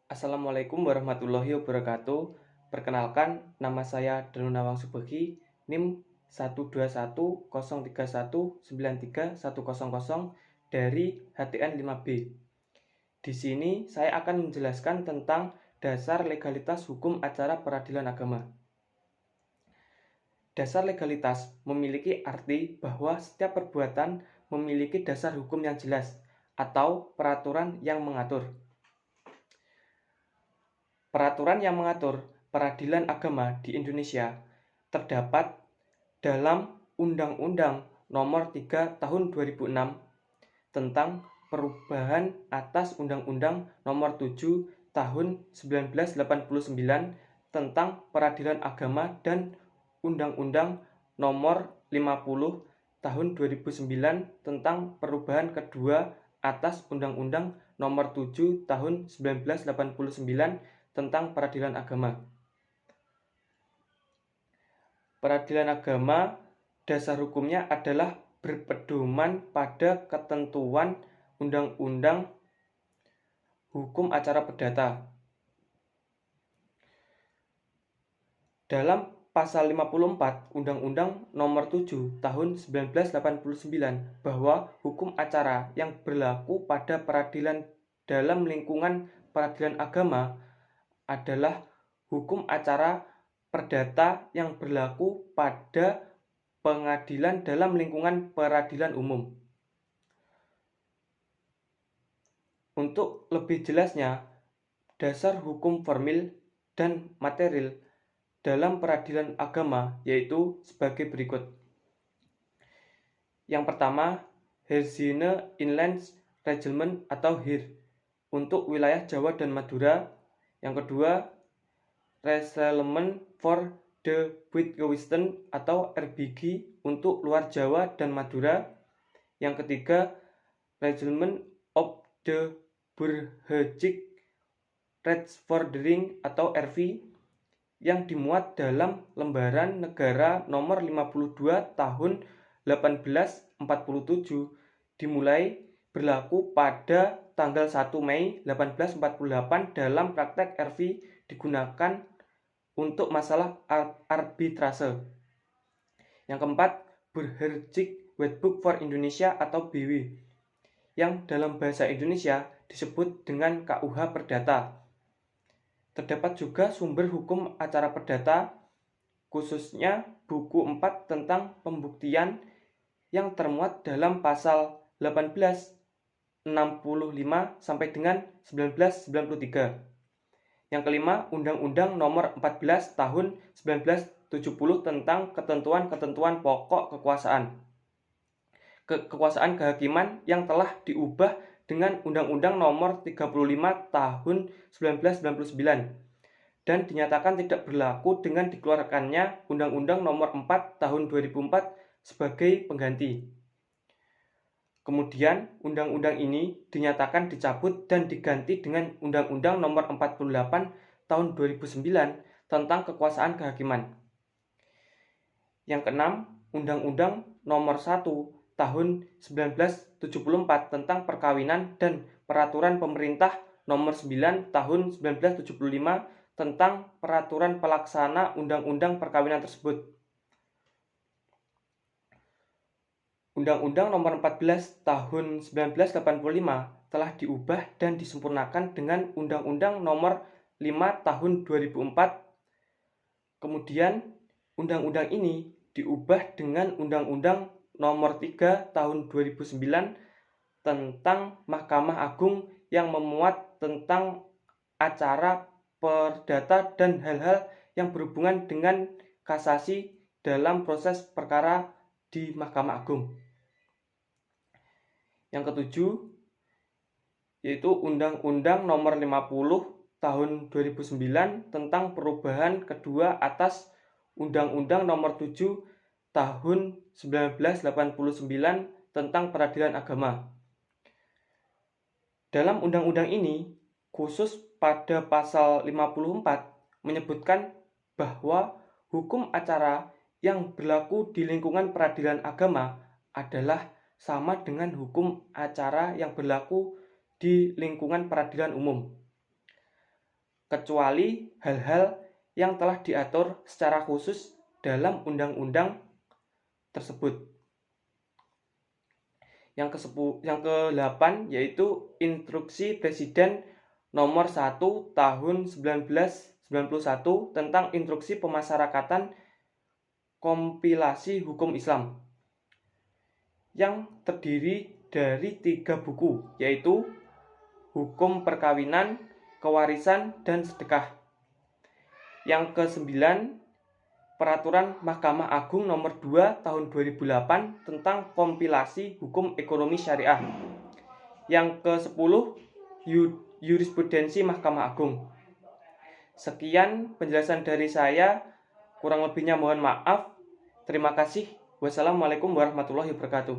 Assalamualaikum warahmatullahi wabarakatuh. Perkenalkan, nama saya Danu Nawang Subegi, NIM 12103193100 dari HTN 5B. Di sini saya akan menjelaskan tentang dasar legalitas hukum acara peradilan agama. Dasar legalitas memiliki arti bahwa setiap perbuatan memiliki dasar hukum yang jelas atau peraturan yang mengatur. Peraturan yang mengatur peradilan agama di Indonesia terdapat dalam Undang-Undang Nomor 3 Tahun 2006 tentang perubahan atas Undang-Undang Nomor 7 Tahun 1989 tentang peradilan agama dan Undang-Undang Nomor 50 Tahun 2009 tentang perubahan kedua atas Undang-Undang Nomor 7 Tahun 1989 tentang peradilan agama. Peradilan agama, dasar hukumnya adalah berpedoman pada ketentuan Undang-Undang Hukum Acara Perdata. Dalam Pasal 54 Undang-Undang Nomor 7 Tahun 1989 bahwa hukum acara yang berlaku pada peradilan dalam lingkungan peradilan agama adalah hukum acara perdata yang berlaku pada pengadilan dalam lingkungan peradilan umum. Untuk lebih jelasnya, dasar hukum formil dan material dalam peradilan agama yaitu sebagai berikut. Yang pertama, Herzine Inland Reglement atau HIR untuk wilayah Jawa dan Madura. Yang kedua, Resettlement for the Witwatersrand atau RBG untuk luar Jawa dan Madura. Yang ketiga, Reglement of the Burhajik Rechtsvordering atau RV yang dimuat dalam lembaran negara nomor 52 tahun 1847 dimulai berlaku pada tanggal 1 Mei 1848 dalam praktek RV digunakan untuk masalah arbitrase. Yang keempat, Burgerlijk Wetboek for Indonesia atau BW yang dalam bahasa Indonesia disebut dengan KUH Perdata. Terdapat juga sumber hukum acara perdata, khususnya buku 4 tentang pembuktian yang termuat dalam pasal 1865 sampai dengan 1993. Yang kelima, Undang-Undang Nomor 14 Tahun 1970 tentang ketentuan-ketentuan pokok kekuasaan kehakiman yang telah diubah dengan Undang-Undang Nomor 35 Tahun 1999 dan dinyatakan tidak berlaku dengan dikeluarkannya Undang-Undang Nomor 4 Tahun 2004 sebagai pengganti. Kemudian undang-undang ini dinyatakan dicabut dan diganti dengan Undang-Undang Nomor 48 Tahun 2009 tentang kekuasaan kehakiman. Yang keenam, Undang-Undang Nomor 1 Tahun 1974 tentang perkawinan dan Peraturan Pemerintah Nomor 9 Tahun 1975 tentang peraturan pelaksana Undang-Undang Perkawinan tersebut. Undang-Undang Nomor 14 Tahun 1985 telah diubah dan disempurnakan dengan Undang-Undang Nomor 5 Tahun 2004. Kemudian undang-undang ini diubah dengan Undang-Undang Nomor 3 Tahun 2009 tentang Mahkamah Agung yang memuat tentang acara perdata dan hal-hal yang berhubungan dengan kasasi dalam proses perkara di Mahkamah Agung. Yang ketujuh, yaitu Undang-Undang Nomor 50 Tahun 2009 tentang perubahan kedua atas Undang-Undang Nomor 7 Tahun 1989 tentang peradilan agama. Dalam undang-undang ini, khusus pada pasal 54 menyebutkan bahwa hukum acara yang berlaku di lingkungan peradilan agama adalah sama dengan hukum acara yang berlaku di lingkungan peradilan umum. kecuali hal-hal yang telah diatur secara khusus dalam undang-undang tersebut. Yang ke-8 yaitu Instruksi Presiden Nomor 1 Tahun 1991 tentang Instruksi Pemasyarakatan Kompilasi Hukum Islam, yang terdiri dari 3 buku, yaitu Hukum Perkawinan, Kewarisan, dan Sedekah. Yang ke-9, Peraturan Mahkamah Agung Nomor 2 Tahun 2008 tentang Kompilasi Hukum Ekonomi Syariah. Yang ke-10, Jurisprudensi Mahkamah Agung. Sekian penjelasan dari saya, kurang lebihnya mohon maaf. Terima kasih. Wassalamualaikum warahmatullahi wabarakatuh.